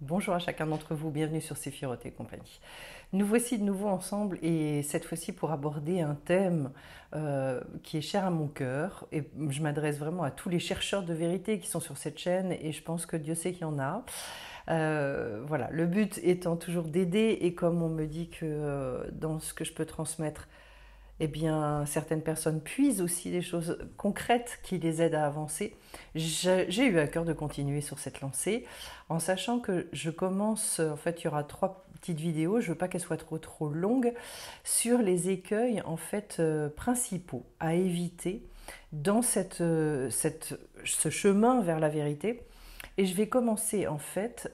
Bonjour à chacun d'entre vous, bienvenue sur Séphiroth et compagnie. Nous voici de nouveau ensemble et cette fois-ci pour aborder un thème qui est cher à mon cœur et je m'adresse vraiment à tous les chercheurs de vérité qui sont sur cette chaîne et je pense que Dieu sait qu'il y en a. Voilà, le but étant toujours d'aider et comme on me dit que dans ce que je peux transmettre, eh bien, certaines personnes puisent aussi des choses concrètes qui les aident à avancer. J'ai eu à cœur de continuer sur cette lancée, en sachant que je commence, en fait, il y aura 3 petites vidéos, je ne veux pas qu'elles soient trop longues, sur les écueils, en fait, principaux à éviter dans ce chemin vers la vérité. Et je vais commencer, en fait,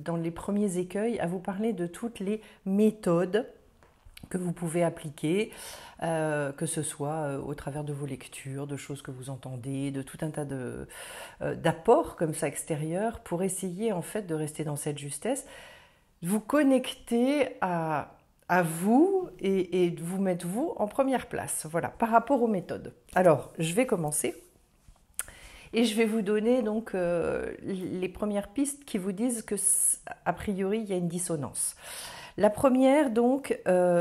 dans les premiers écueils, à vous parler de toutes les méthodes que vous pouvez appliquer, que ce soit au travers de vos lectures, de choses que vous entendez, de tout un tas d'apports comme ça extérieurs pour essayer en fait de rester dans cette justesse, de vous connecter à vous et de vous mettre vous en première place, voilà, par rapport aux méthodes. Alors, je vais commencer et je vais vous donner donc les premières pistes qui vous disent que a priori il y a une dissonance. La première, donc,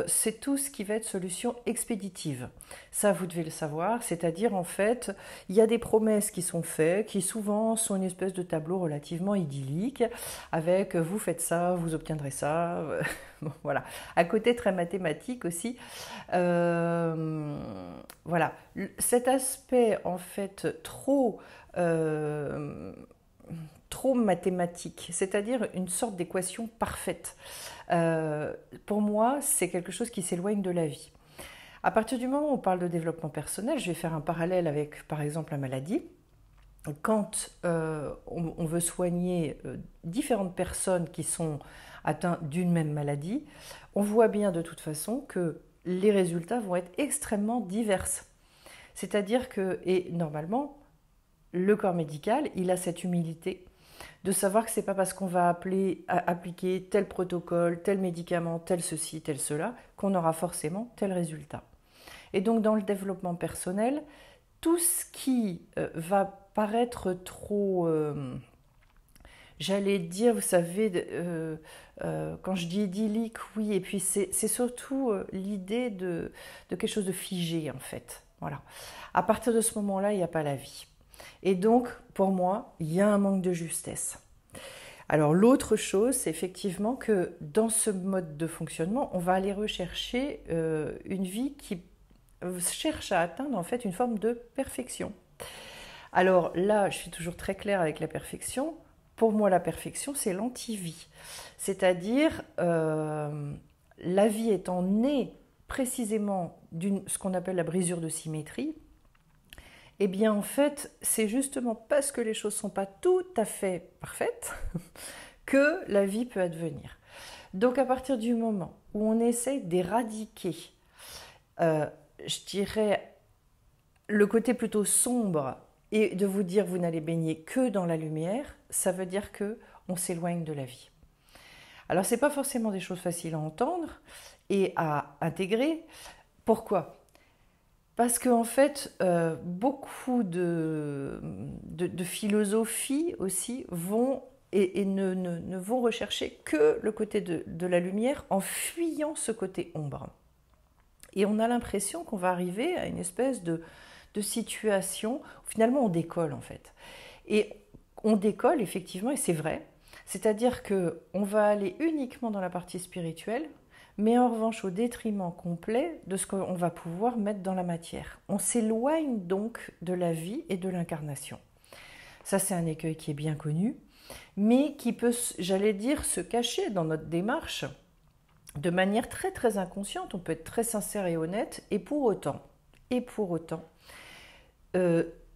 c'est tout ce qui va être solution expéditive. Ça, vous devez le savoir, c'est-à-dire, en fait, il y a des promesses qui sont faites, qui souvent sont une espèce de tableau relativement idyllique, avec vous faites ça, vous obtiendrez ça, bon, voilà. À côté, très mathématique aussi. Voilà, cet aspect, en fait, trop mathématique, c'est-à-dire une sorte d'équation parfaite. Pour moi, c'est quelque chose qui s'éloigne de la vie. À partir du moment où on parle de développement personnel, je vais faire un parallèle avec, par exemple, la maladie. Quand on veut soigner différentes personnes qui sont atteintes d'une même maladie, on voit bien de toute façon que les résultats vont être extrêmement divers. C'est-à-dire que, et normalement, le corps médical, il a cette humilité de savoir que c'est pas parce qu'on va appliquer tel protocole, tel médicament, tel ceci, tel cela, qu'on aura forcément tel résultat. Et donc dans le développement personnel, tout ce qui va paraître trop, j'allais dire, vous savez, quand je dis idyllique, oui, et puis c'est surtout l'idée de quelque chose de figé en fait. Voilà. À partir de ce moment-là, il n'y a pas la vie. Et donc, pour moi, il y a un manque de justesse. Alors l'autre chose, c'est effectivement que dans ce mode de fonctionnement, on va aller rechercher une vie qui cherche à atteindre en fait une forme de perfection. Alors là, je suis toujours très claire avec la perfection. Pour moi, la perfection, c'est l'anti-vie. C'est-à-dire, la vie étant née précisément d'une ce qu'on appelle la brisure de symétrie, eh bien, en fait, c'est justement parce que les choses ne sont pas tout à fait parfaites que la vie peut advenir. Donc, à partir du moment où on essaye d'éradiquer, je dirais, le côté plutôt sombre et de vous dire vous n'allez baigner que dans la lumière, ça veut dire que on s'éloigne de la vie. Alors, ce n'est pas forcément des choses faciles à entendre et à intégrer. Pourquoi ? Parce qu'en fait, beaucoup de philosophies aussi vont et ne vont rechercher que le côté de la lumière en fuyant ce côté ombre. Et on a l'impression qu'on va arriver à une espèce de situation où finalement on décolle en fait. Et on décolle effectivement, et c'est vrai, c'est-à-dire qu'on va aller uniquement dans la partie spirituelle, mais en revanche au détriment complet de ce qu'on va pouvoir mettre dans la matière. On s'éloigne donc de la vie et de l'incarnation. Ça, c'est un écueil qui est bien connu, mais qui peut, j'allais dire, se cacher dans notre démarche de manière très très inconsciente. On peut être très sincère et honnête, et pour autant,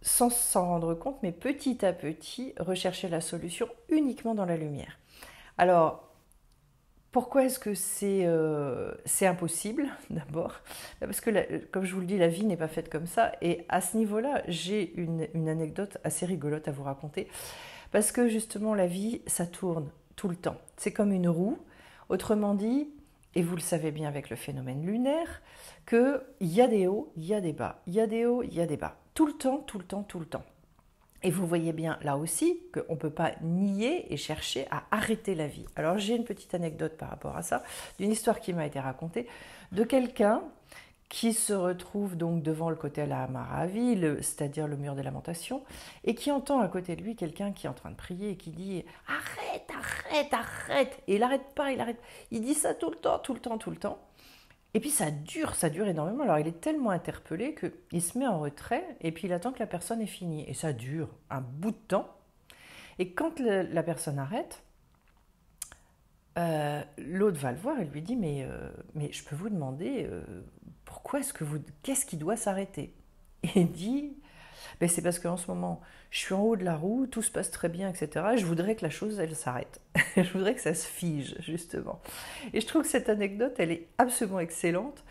sans s'en rendre compte, mais petit à petit, rechercher la solution uniquement dans la lumière. Alors, pourquoi est-ce que c'est impossible d'abord? Parce que, comme je vous le dis, la vie n'est pas faite comme ça. Et à ce niveau-là, j'ai une anecdote assez rigolote à vous raconter. Parce que justement, la vie, ça tourne tout le temps. C'est comme une roue. Autrement dit, et vous le savez bien avec le phénomène lunaire, qu'il y a des hauts, il y a des bas. Il y a des hauts, il y a des bas. Tout le temps, tout le temps, tout le temps. Et vous voyez bien là aussi qu'on ne peut pas nier et chercher à arrêter la vie. Alors j'ai une petite anecdote par rapport à ça, d'une histoire qui m'a été racontée, de quelqu'un qui se retrouve donc devant le Kotel à Maravi, c'est-à-dire le mur des lamentations, et qui entend à côté de lui quelqu'un qui est en train de prier et qui dit « Arrête, arrête, arrête !» Et il n'arrête pas, il arrête. Il dit ça tout le temps, tout le temps, tout le temps. Et puis ça dure énormément. Alors il est tellement interpellé qu'il se met en retrait et puis il attend que la personne ait fini. Et ça dure un bout de temps. Et quand la personne arrête, l'autre va le voir et lui dit mais je peux vous demander pourquoi qu'est-ce qui doit s'arrêter? Et il dit ben c'est parce qu'en ce moment je suis en haut de la roue, tout se passe très bien, etc. Et je voudrais que la chose elle s'arrête. Je voudrais que ça se fige justement. Et je trouve que cette anecdote elle est absolument excellente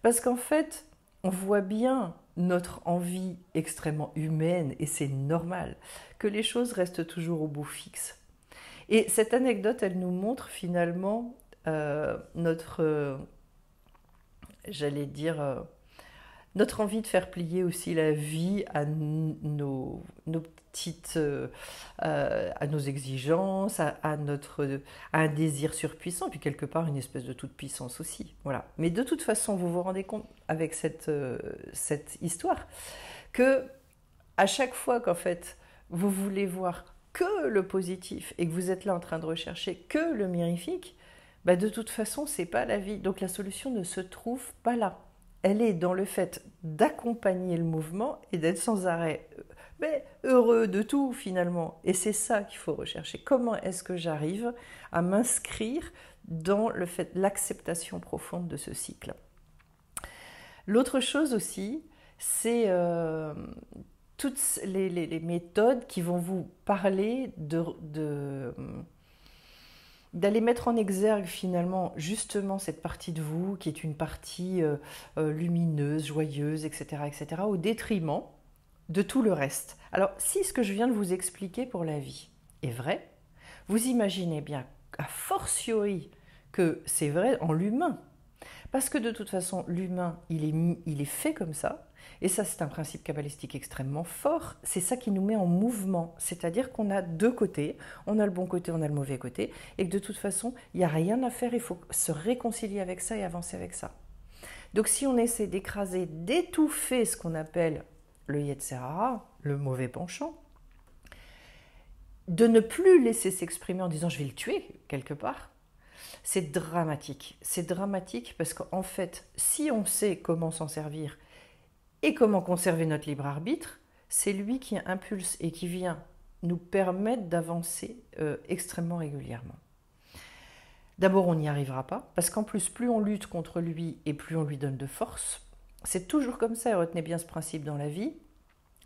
parce qu'en fait on voit bien notre envie extrêmement humaine et c'est normal que les choses restent toujours au bout fixe. Et cette anecdote, elle nous montre finalement notre, j'allais dire, notre envie de faire plier aussi la vie à nos petites, à nos exigences, à un désir surpuissant, puis quelque part une espèce de toute puissance aussi. Voilà. Mais de toute façon, vous vous rendez compte avec cette histoire que à chaque fois qu'en fait vous voulez voir que le positif et que vous êtes là en train de rechercher que le mirifique, bah de toute façon, c'est pas la vie. Donc la solution ne se trouve pas là. Elle est dans le fait d'accompagner le mouvement et d'être sans arrêt heureux de tout finalement. Et c'est ça qu'il faut rechercher. Comment est-ce que j'arrive à m'inscrire dans le fait l'acceptation profonde de ce cycle? L'autre chose aussi, c'est toutes les méthodes qui vont vous parler d'aller mettre en exergue finalement justement cette partie de vous qui est une partie lumineuse, joyeuse, etc., etc., au détriment de tout le reste. Alors si ce que je viens de vous expliquer pour la vie est vrai, vous imaginez bien a fortiori que c'est vrai en l'humain. Parce que de toute façon, l'humain, il est fait comme ça. Et ça, c'est un principe kabbalistique extrêmement fort. C'est ça qui nous met en mouvement. C'est-à-dire qu'on a deux côtés. On a le bon côté, on a le mauvais côté. Et que de toute façon, il n'y a rien à faire. Il faut se réconcilier avec ça et avancer avec ça. Donc si on essaie d'écraser, d'étouffer ce qu'on appelle le Yetzer Hara, le mauvais penchant, de ne plus laisser s'exprimer en disant « je vais le tuer » quelque part, c'est dramatique. C'est dramatique parce qu'en fait, si on sait comment s'en servir et comment conserver notre libre arbitre, c'est lui qui impulse et qui vient nous permettre d'avancer extrêmement régulièrement. D'abord, on n'y arrivera pas, parce qu'en plus, plus on lutte contre lui et plus on lui donne de force. C'est toujours comme ça, et retenez bien ce principe dans la vie.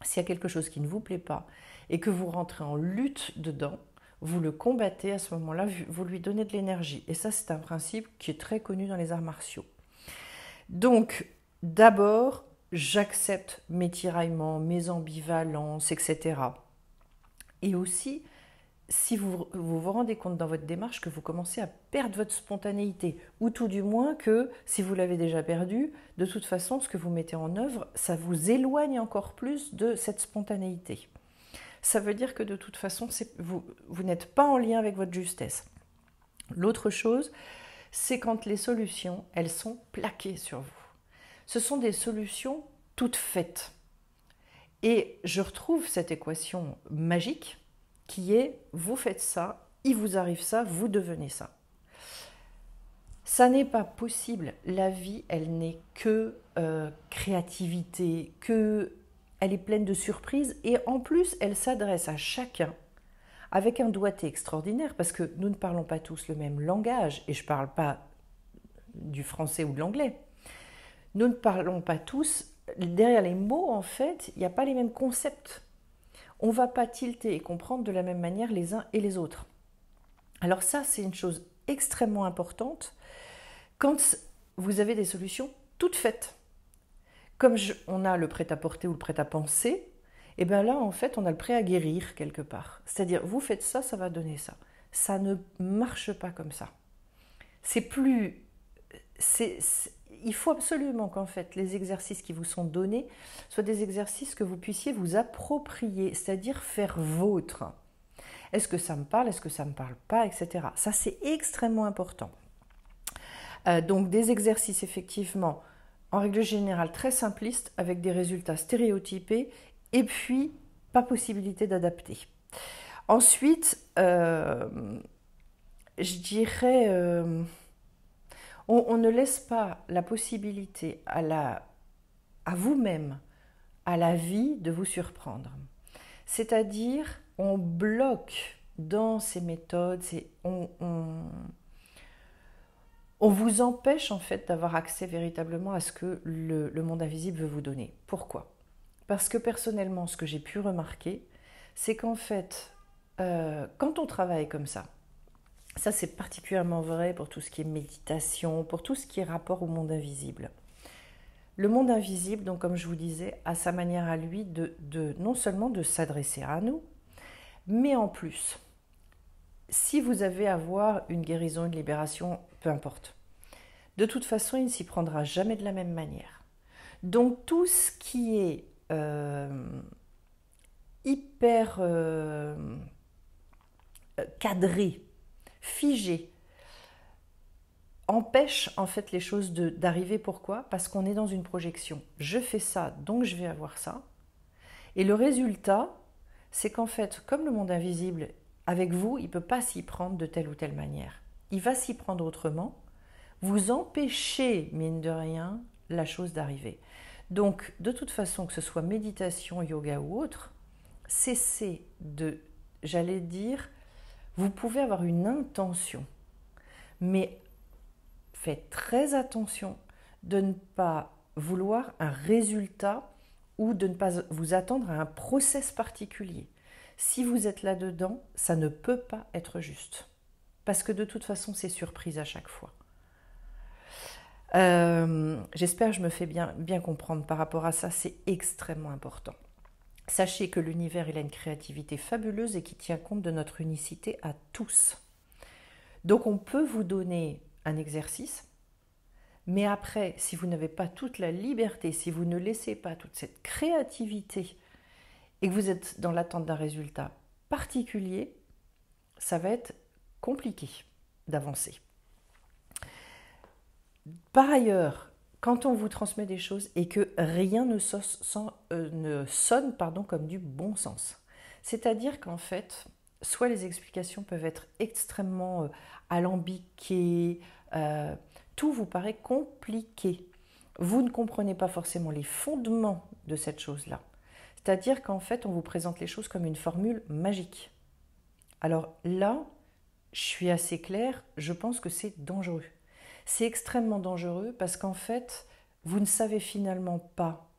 S'il y a quelque chose qui ne vous plaît pas et que vous rentrez en lutte dedans, vous le combattez, à ce moment-là, vous lui donnez de l'énergie. Et ça, c'est un principe qui est très connu dans les arts martiaux. Donc, d'abord, j'accepte mes tiraillements, mes ambivalences, etc. Et aussi, si vous rendez compte dans votre démarche que vous commencez à perdre votre spontanéité, ou tout du moins que, si vous l'avez déjà perdu, de toute façon, ce que vous mettez en œuvre, ça vous éloigne encore plus de cette spontanéité. Ça veut dire que de toute façon, vous n'êtes pas en lien avec votre justesse. L'autre chose, c'est quand les solutions, elles sont plaquées sur vous. Ce sont des solutions toutes faites. Et je retrouve cette équation magique qui est « vous faites ça, il vous arrive ça, vous devenez ça ». Ça n'est pas possible. La vie, elle n'est que créativité, elle est pleine de surprises et en plus, elle s'adresse à chacun avec un doigté extraordinaire parce que nous ne parlons pas tous le même langage et je ne parle pas du français ou de l'anglais. Nous ne parlons pas tous, derrière les mots en fait, il n'y a pas les mêmes concepts. On ne va pas tilter et comprendre de la même manière les uns et les autres. Alors ça, c'est une chose extrêmement importante quand vous avez des solutions toutes faites. Comme on a le prêt-à-porter ou le prêt-à-penser, et bien là, en fait, on a le prêt à guérir quelque part. C'est-à-dire, vous faites ça, ça va donner ça. Ça ne marche pas comme ça. C'est plus il faut absolument qu'en fait les exercices qui vous sont donnés soient des exercices que vous puissiez vous approprier, c'est-à-dire faire vôtre. Est-ce que ça me parle, est-ce que ça ne me parle pas, etc. Ça, c'est extrêmement important. Donc des exercices effectivement, en règle générale, très simplistes, avec des résultats stéréotypés, et puis pas possibilité d'adapter. Ensuite, je dirais, on ne laisse pas la possibilité à vous-même, à la vie, de vous surprendre. C'est-à-dire, on bloque dans ces méthodes, on vous empêche en fait d'avoir accès véritablement à ce que le monde invisible veut vous donner. Pourquoi? Parce que personnellement, ce que j'ai pu remarquer, c'est qu'en fait, quand on travaille comme ça c'est particulièrement vrai pour tout ce qui est méditation, pour tout ce qui est rapport au monde invisible. Le monde invisible, donc comme je vous disais, a sa manière à lui non seulement de s'adresser à nous, mais en plus, si vous avez à voir une guérison, une libération, peu importe, de toute façon, il ne s'y prendra jamais de la même manière. Donc tout ce qui est hyper cadré, figé, empêche en fait les choses d'arriver. Pourquoi? Parce qu'on est dans une projection. Je fais ça, donc je vais avoir ça. Et le résultat, c'est qu'en fait, comme le monde invisible, avec vous, il ne peut pas s'y prendre de telle ou telle manière. Il va s'y prendre autrement. Vous empêchez, mine de rien, la chose d'arriver. Donc, de toute façon, que ce soit méditation, yoga ou autre, cessez de, j'allais dire, vous pouvez avoir une intention, mais faites très attention de ne pas vouloir un résultat ou de ne pas vous attendre à un process particulier. Si vous êtes là-dedans, ça ne peut pas être juste. Parce que de toute façon, c'est surprise à chaque fois. J'espère que je me fais bien comprendre par rapport à ça, c'est extrêmement important. Sachez que l'univers, il a une créativité fabuleuse et qui tient compte de notre unicité à tous. Donc on peut vous donner un exercice, mais après, si vous n'avez pas toute la liberté, si vous ne laissez pas toute cette créativité et que vous êtes dans l'attente d'un résultat particulier, ça va être compliqué d'avancer. Par ailleurs, quand on vous transmet des choses et que rien ne sonne comme du bon sens, c'est-à-dire qu'en fait, soit les explications peuvent être extrêmement alambiquées, tout vous paraît compliqué. Vous ne comprenez pas forcément les fondements de cette chose-là. C'est-à-dire qu'en fait, on vous présente les choses comme une formule magique. Alors là, je suis assez claire, je pense que c'est dangereux. C'est extrêmement dangereux parce qu'en fait, vous ne savez finalement pas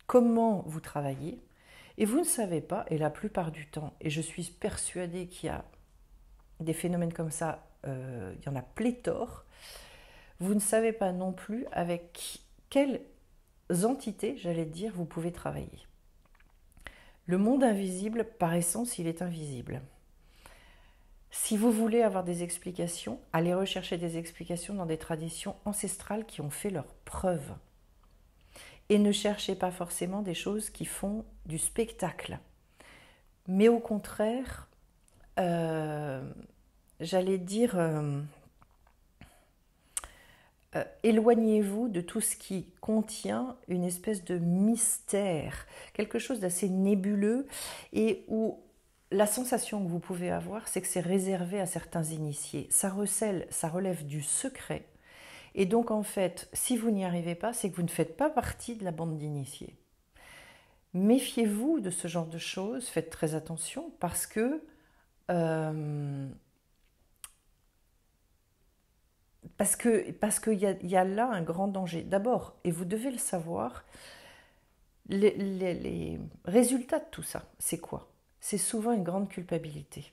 comment vous travaillez et vous ne savez pas, et la plupart du temps, et je suis persuadée qu'il y a des phénomènes comme ça, il y en a pléthore, vous ne savez pas non plus avec quelles entités, j'allais dire, vous pouvez travailler. Le monde invisible, par essence, il est invisible. Si vous voulez avoir des explications, allez rechercher des explications dans des traditions ancestrales qui ont fait leurs preuves. Et ne cherchez pas forcément des choses qui font du spectacle. Mais au contraire, j'allais dire, éloignez-vous de tout ce qui contient une espèce de mystère, quelque chose d'assez nébuleux et où la sensation que vous pouvez avoir, c'est que c'est réservé à certains initiés. Ça relève du secret. Et donc, en fait, si vous n'y arrivez pas, c'est que vous ne faites pas partie de la bande d'initiés. Méfiez-vous de ce genre de choses, faites très attention, parce que y a là un grand danger. D'abord, et vous devez le savoir, les résultats de tout ça, c'est quoi? C'est souvent une grande culpabilité.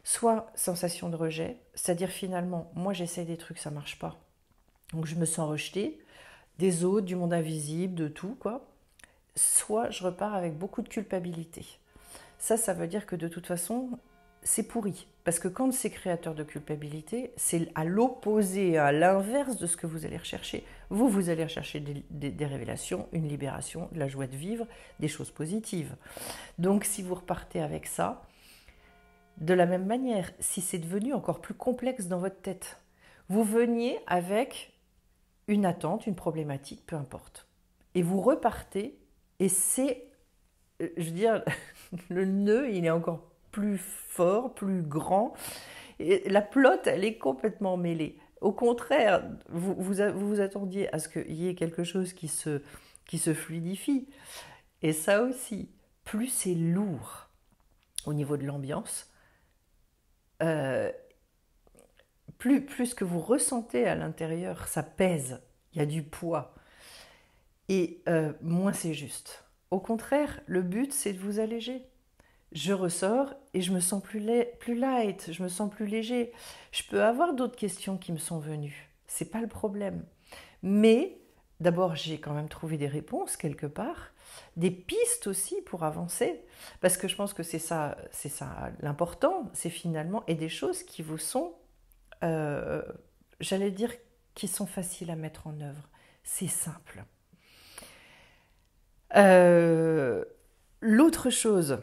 Soit sensation de rejet, c'est-à-dire finalement, moi j'essaie des trucs, ça ne marche pas. Donc je me sens rejetée, des autres, du monde invisible, de tout, quoi. Soit je repars avec beaucoup de culpabilité. Ça veut dire que de toute façon, c'est pourri. Parce que quand c'est créateur de culpabilité, c'est à l'opposé, à l'inverse de ce que vous allez rechercher. Vous allez rechercher des révélations, une libération, de la joie de vivre, des choses positives. Donc si vous repartez avec ça, de la même manière, si c'est devenu encore plus complexe dans votre tête, vous veniez avec une attente, une problématique, peu importe. Et vous repartez, et c'est, je veux dire, le nœud, il est encore plus fort, plus grand. Et la pelote, elle est complètement mêlée. Au contraire, vous attendiez à ce qu'il y ait quelque chose qui se fluidifie. Et ça aussi, plus c'est lourd au niveau de l'ambiance, plus ce que vous ressentez à l'intérieur, ça pèse, il y a du poids. Et moins c'est juste. Au contraire, le but, c'est de vous alléger. Je ressors et je me sens plus light, je me sens plus léger. Je peux avoir d'autres questions qui me sont venues, c'est pas le problème. Mais d'abord, j'ai quand même trouvé des réponses quelque part, des pistes aussi pour avancer, parce que je pense que c'est ça l'important, c'est finalement, et des choses qui vous sont, j'allais dire, qui sont faciles à mettre en œuvre. C'est simple. L'autre chose,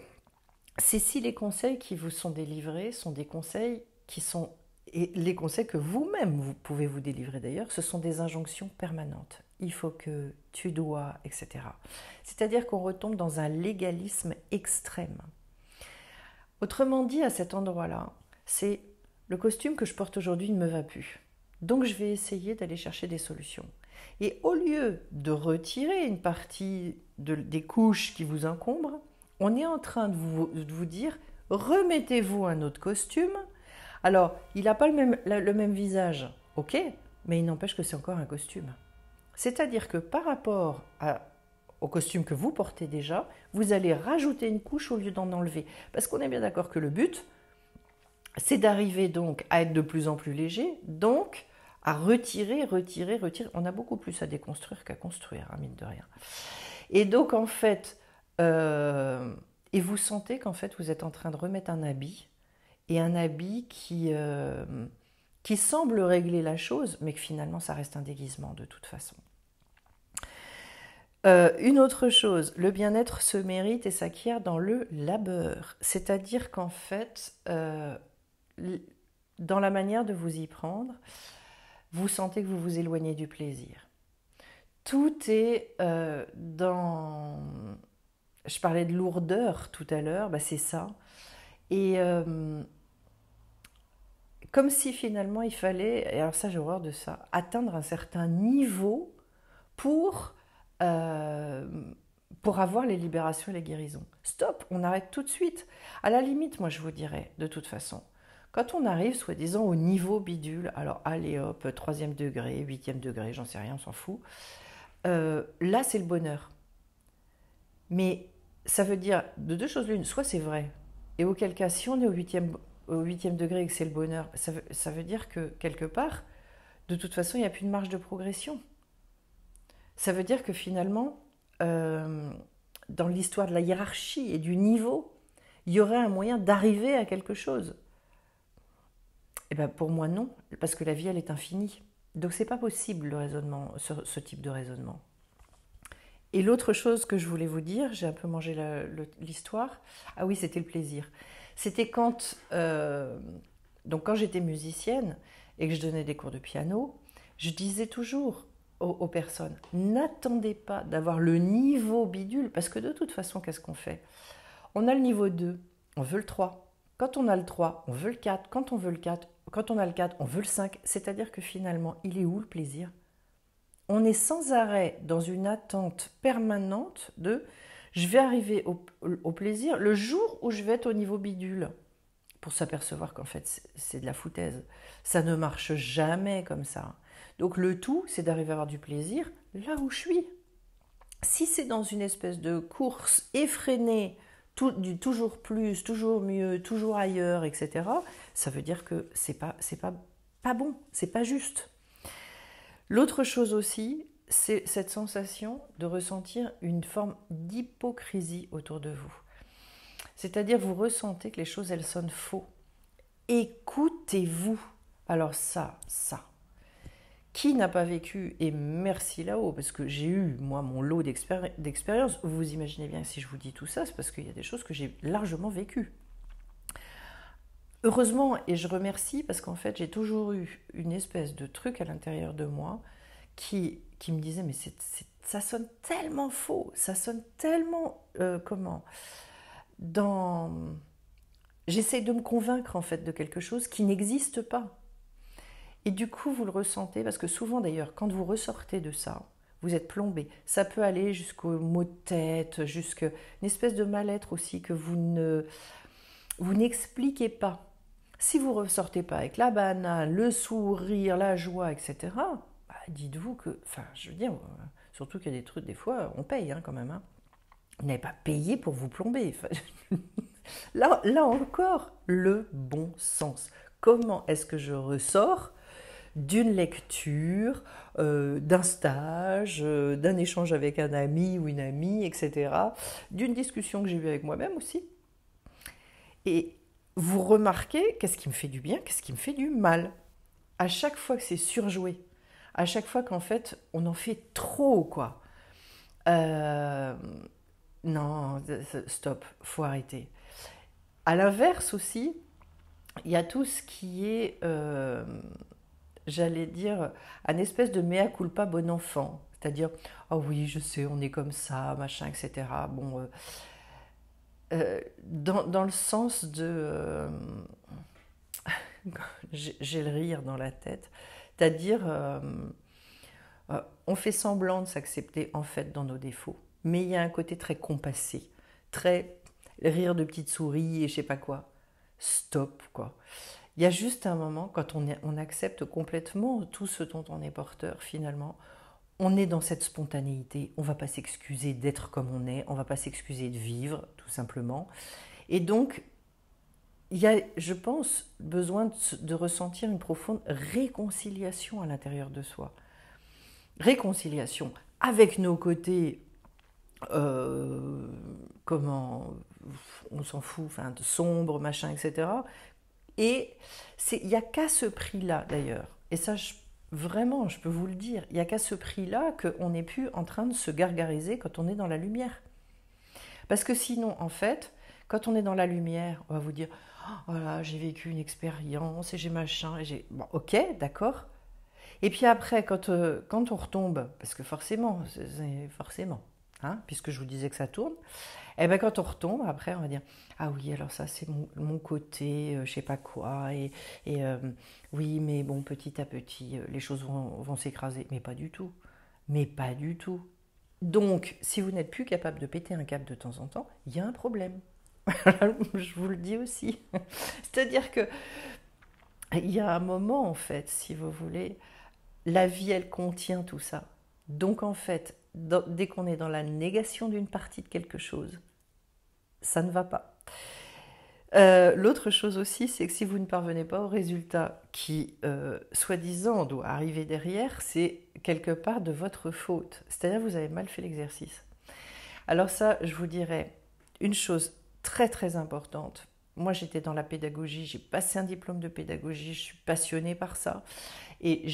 c'est si les conseils qui vous sont délivrés sont des conseils qui sont, et les conseils que vous-même vous pouvez vous délivrer d'ailleurs, ce sont des injonctions permanentes. Il faut que, tu dois, etc. C'est-à-dire qu'on retombe dans un légalisme extrême. Autrement dit, à cet endroit-là, c'est le costume que je porte aujourd'hui ne me va plus. Donc je vais essayer d'aller chercher des solutions. Et au lieu de retirer une partie des couches qui vous encombrent, on est en train de vous dire, remettez-vous un autre costume. Alors, il n'a pas le même visage, ok, mais il n'empêche que c'est encore un costume. C'est-à-dire que par rapport au costume que vous portez déjà, vous allez rajouter une couche au lieu d'en enlever. Parce qu'on est bien d'accord que le but, c'est d'arriver donc à être de plus en plus léger, donc à retirer. On a beaucoup plus à déconstruire qu'à construire, hein, mine de rien. Et donc, en fait, et vous sentez qu'en fait, vous êtes en train de remettre un habit, et un habit qui semble régler la chose, mais que finalement, ça reste un déguisement de toute façon. Une autre chose, le bien-être se mérite et s'acquiert dans le labeur. C'est-à-dire qu'en fait, dans la manière de vous y prendre, vous sentez que vous vous éloignez du plaisir. Tout est dans... Je parlais de lourdeur tout à l'heure, bah c'est ça. Et comme si finalement il fallait, et alors ça j'ai horreur de ça, atteindre un certain niveau pour avoir les libérations et les guérisons. Stop, on arrête tout de suite. À la limite, moi je vous dirais, de toute façon, quand on arrive, soi-disant, au niveau bidule, alors allez hop, 3e degré, 8e degré, j'en sais rien, on s'en fout, là c'est le bonheur. Mais ça veut dire de deux choses l'une, soit c'est vrai, et auquel cas, si on est au 8e degré et que c'est le bonheur, ça veut dire que quelque part, de toute façon, il n'y a plus de marge de progression. Ça veut dire que finalement, dans l'histoire de la hiérarchie et du niveau, il y aurait un moyen d'arriver à quelque chose. Eh bien, pour moi, non, parce que la vie, elle est infinie. Donc, c'est pas possible, le raisonnement, ce type de raisonnement. Et l'autre chose que je voulais vous dire, j'ai un peu mangé l'histoire, ah oui, c'était le plaisir. C'était quand j'étais musicienne et que je donnais des cours de piano, je disais toujours aux personnes, n'attendez pas d'avoir le niveau bidule, parce que de toute façon, qu'est-ce qu'on fait? On a le niveau 2, on veut le 3. Quand on a le 3, on veut le 4. Quand on a le 4, on veut le 5. C'est-à-dire que finalement, il est où le plaisir? On est sans arrêt dans une attente permanente de « je vais arriver au plaisir le jour où je vais être au niveau bidule ». Pour s'apercevoir qu'en fait, c'est de la foutaise. Ça ne marche jamais comme ça. Donc le tout, c'est d'arriver à avoir du plaisir là où je suis. Si c'est dans une espèce de course effrénée, du toujours plus, toujours mieux, toujours ailleurs, etc., ça veut dire que c'est pas bon, c'est pas juste. L'autre chose aussi, c'est cette sensation de ressentir une forme d'hypocrisie autour de vous. C'est-à-dire, vous ressentez que les choses, elles sonnent faux. Écoutez-vous. Alors ça. Qui n'a pas vécu, et merci là-haut, parce que j'ai eu, moi, mon lot d'expérience. Vous imaginez bien que si je vous dis tout ça, c'est parce qu'il y a des choses que j'ai largement vécues. Heureusement, et je remercie, parce qu'en fait, j'ai toujours eu une espèce de truc à l'intérieur de moi qui me disait, mais ça sonne tellement faux, ça sonne tellement, dans... J'essaie de me convaincre, en fait, de quelque chose qui n'existe pas. Et du coup, vous le ressentez, parce que souvent d'ailleurs, quand vous ressortez de ça, vous êtes plombé. Ça peut aller jusqu'au maux de tête, jusqu'à une espèce de mal-être aussi que vous n'expliquez pas. Si vous ne ressortez pas avec la banane, le sourire, la joie, etc., bah, dites-vous que, enfin, je veux dire, surtout qu'il y a des trucs, des fois, on paye quand même. Vous n'avez pas payé pour vous plomber. Enfin, là encore, le bon sens. Comment est-ce que je ressors d'une lecture, d'un stage, d'un échange avec un ami ou une amie, etc., d'une discussion que j'ai eue avec moi-même aussi. Et vous remarquez qu'est-ce qui me fait du bien, qu'est-ce qui me fait du mal. À chaque fois que c'est surjoué, à chaque fois qu'en fait on en fait trop, quoi. Non, stop, faut arrêter. À l'inverse aussi, il y a tout ce qui est, j'allais dire, un espèce de mea culpa bon enfant. C'est-à-dire, oh oui, je sais, on est comme ça, machin, etc. Bon, dans le sens de... j'ai le rire dans la tête. C'est-à-dire, on fait semblant de s'accepter en fait dans nos défauts. Mais il y a un côté très compassé, très rire de petite souris et je sais pas quoi. Stop, quoi. Il y a juste un moment, quand on accepte complètement tout ce dont on est porteur, finalement, on est dans cette spontanéité. On ne va pas s'excuser d'être comme on est, on ne va pas s'excuser de vivre, tout simplement. Et donc, il y a, je pense, besoin de ressentir une profonde réconciliation à l'intérieur de soi. Réconciliation avec nos côtés, comment, on s'en fout, enfin, sombre, machin, etc. Et il n'y a qu'à ce prix-là, d'ailleurs, et ça, vraiment, je peux vous le dire, il n'y a qu'à ce prix-là qu'on n'est plus en train de se gargariser quand on est dans la lumière. Parce que sinon, en fait, quand on est dans la lumière, on va vous dire « Oh voilà, j'ai vécu une expérience et j'ai machin, et j'ai... » Bon, ok, d'accord. Et puis après, quand on retombe, parce que forcément, forcément, puisque je vous disais que ça tourne, et bien quand on retombe, après, on va dire « Ah oui, alors ça, c'est mon côté, je sais pas quoi, et oui, mais bon, petit à petit, les choses vont s'écraser. » Mais pas du tout. Mais pas du tout. Donc, si vous n'êtes plus capable de péter un câble de temps en temps, il y a un problème. Je vous le dis aussi. C'est-à-dire que il y a un moment, en fait, si vous voulez, la vie, elle contient tout ça. Donc, en fait, dès qu'on est dans la négation d'une partie de quelque chose, ça ne va pas. L'autre chose aussi, c'est que si vous ne parvenez pas au résultat qui, soi-disant, doit arriver derrière, c'est quelque part de votre faute. C'est-à-dire que vous avez mal fait l'exercice. Alors ça, je vous dirais une chose très très importante. Moi, j'étais dans la pédagogie, j'ai passé un diplôme de pédagogie, je suis passionnée par ça. Et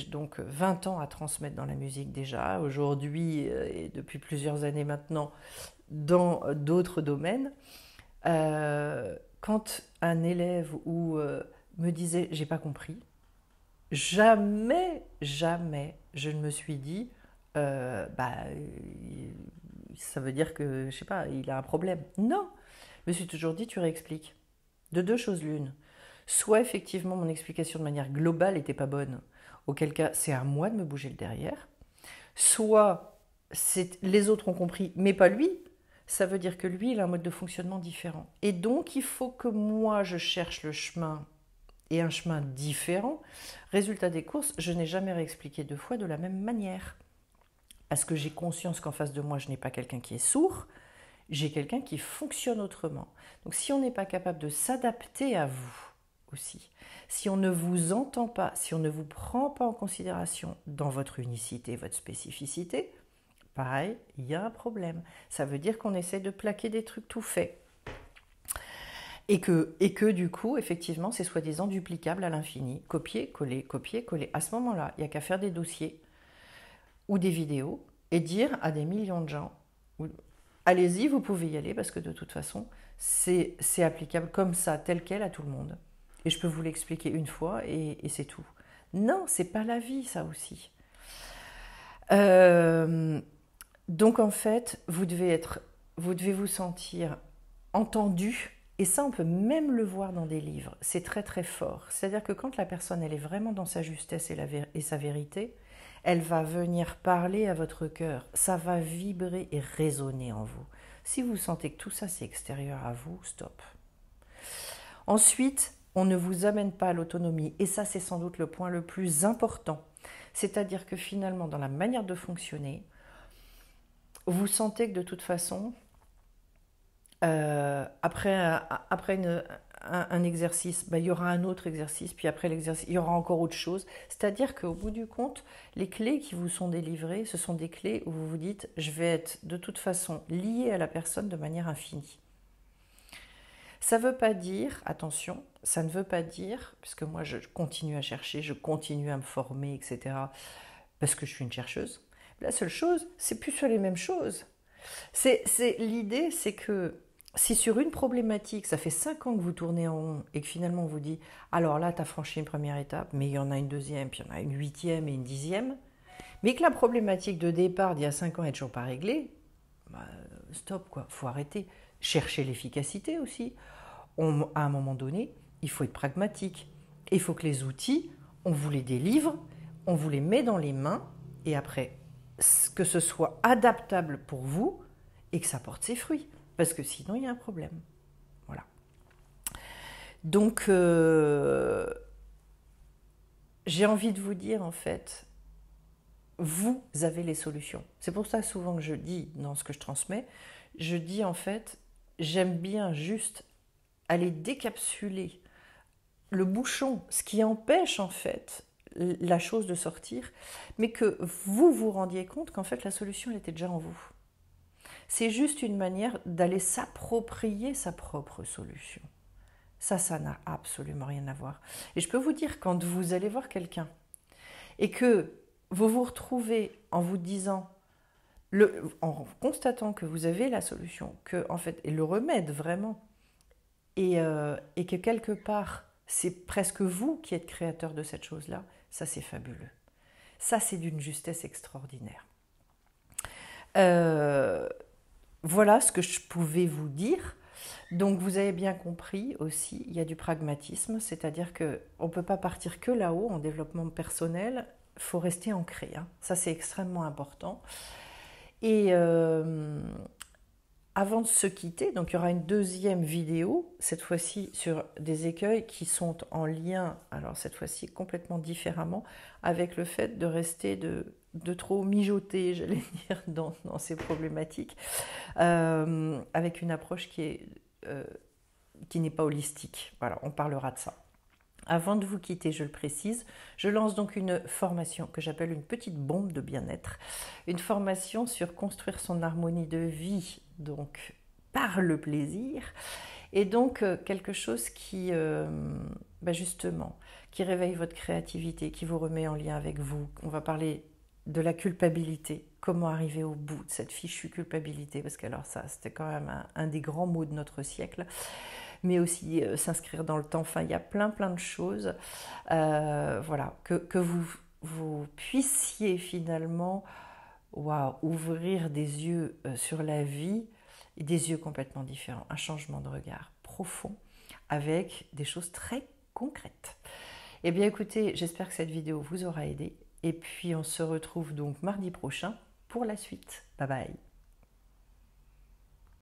donc 20 ans à transmettre dans la musique déjà, aujourd'hui et depuis plusieurs années maintenant, dans d'autres domaines. Quand un élève me disait « j'ai pas compris », jamais je ne me suis dit ça veut dire que, je sais pas, il a un problème. Non, je me suis toujours dit tu réexpliques. De deux choses l'une. Soit effectivement mon explication de manière globale n'était pas bonne, auquel cas c'est à moi de me bouger le derrière. Soit les autres ont compris, mais pas lui. Ça veut dire que lui, il a un mode de fonctionnement différent. Et donc, il faut que moi, je cherche le chemin et un chemin différent. Résultat des courses, je n'ai jamais réexpliqué deux fois de la même manière. Parce que j'ai conscience qu'en face de moi, je n'ai pas quelqu'un qui est sourd, j'ai quelqu'un qui fonctionne autrement. Donc, si on n'est pas capable de s'adapter à vous aussi, si on ne vous entend pas, si on ne vous prend pas en considération dans votre unicité, votre spécificité, pareil, il y a un problème. Ça veut dire qu'on essaie de plaquer des trucs tout faits. Et que du coup, effectivement, c'est soi-disant duplicable à l'infini. Copier, coller, copier, coller. À ce moment-là, il n'y a qu'à faire des dossiers ou des vidéos et dire à des millions de gens, allez-y, vous pouvez y aller parce que de toute façon, c'est applicable comme ça, tel quel à tout le monde. Et je peux vous l'expliquer une fois et c'est tout. Non, c'est pas la vie, ça aussi. Donc en fait, vous devez vous sentir entendu. Et ça, on peut même le voir dans des livres. C'est très très fort. C'est-à-dire que quand la personne, elle est vraiment dans sa justesse et sa vérité, elle va venir parler à votre cœur. Ça va vibrer et résonner en vous. Si vous sentez que tout ça, c'est extérieur à vous, stop. Ensuite, on ne vous amène pas à l'autonomie. Et ça, c'est sans doute le point le plus important. C'est-à-dire que finalement, dans la manière de fonctionner, vous sentez que de toute façon, après un exercice, il y aura un autre exercice, puis après l'exercice, il y aura encore autre chose. C'est-à-dire qu'au bout du compte, les clés qui vous sont délivrées, ce sont des clés où vous vous dites, je vais être de toute façon lié à la personne de manière infinie. Ça ne veut pas dire, attention, ça ne veut pas dire, puisque moi je continue à chercher, je continue à me former, etc., parce que je suis une chercheuse. La seule chose, c'est plus sur les mêmes choses. L'idée, c'est que si sur une problématique, ça fait 5 ans que vous tournez en rond et que finalement on vous dit alors là, tu as franchi une première étape, mais il y en a une deuxième, puis il y en a une 8e et une 10e, mais que la problématique de départ d'il y a 5 ans n'est toujours pas réglée, stop quoi, faut arrêter. Chercher l'efficacité aussi. À un moment donné, il faut être pragmatique. Il faut que les outils, on vous les délivre, on vous les met dans les mains, et après, que ce soit adaptable pour vous et que ça porte ses fruits. Parce que sinon, il y a un problème. Voilà. Donc, j'ai envie de vous dire, en fait, vous avez les solutions. C'est pour ça souvent que je dis, dans ce que je transmets, je dis en fait, j'aime bien juste aller décapsuler le bouchon, ce qui empêche en fait la chose de sortir, mais que vous vous rendiez compte qu'en fait la solution elle était déjà en vous. C'est juste une manière d'aller s'approprier sa propre solution. Ça n'a absolument rien à voir. Et je peux vous dire, quand vous allez voir quelqu'un et que vous vous retrouvez en vous disant, en constatant que vous avez la solution, que en fait, et le remède vraiment, et que quelque part, c'est presque vous qui êtes créateur de cette chose-là, ça c'est fabuleux. Ça c'est d'une justesse extraordinaire. Voilà ce que je pouvais vous dire. Donc vous avez bien compris aussi, il y a du pragmatisme, c'est-à-dire qu'on ne peut pas partir que là-haut en développement personnel, il faut rester ancré. Hein. Ça c'est extrêmement important. Et avant de se quitter, donc il y aura une deuxième vidéo, cette fois-ci sur des écueils qui sont en lien, alors cette fois-ci complètement différemment, avec le fait de rester de trop mijoter, j'allais dire, dans ces problématiques, avec une approche qui n'est pas holistique. Voilà, on parlera de ça. Avant de vous quitter, je le précise, je lance donc une formation que j'appelle une petite bombe de bien-être, une formation sur construire son harmonie de vie, donc par le plaisir, et donc quelque chose qui, justement, qui réveille votre créativité, qui vous remet en lien avec vous. On va parler de la culpabilité, comment arriver au bout de cette fichue culpabilité, parce que alors ça, c'était quand même un des grands mots de notre siècle, mais aussi s'inscrire dans le temps. Enfin, il y a plein de choses. Voilà, que vous puissiez finalement ouvrir des yeux sur la vie, et des yeux complètement différents, un changement de regard profond, avec des choses très concrètes. Eh bien écoutez, j'espère que cette vidéo vous aura aidé, et puis on se retrouve donc mardi prochain pour la suite. Bye bye.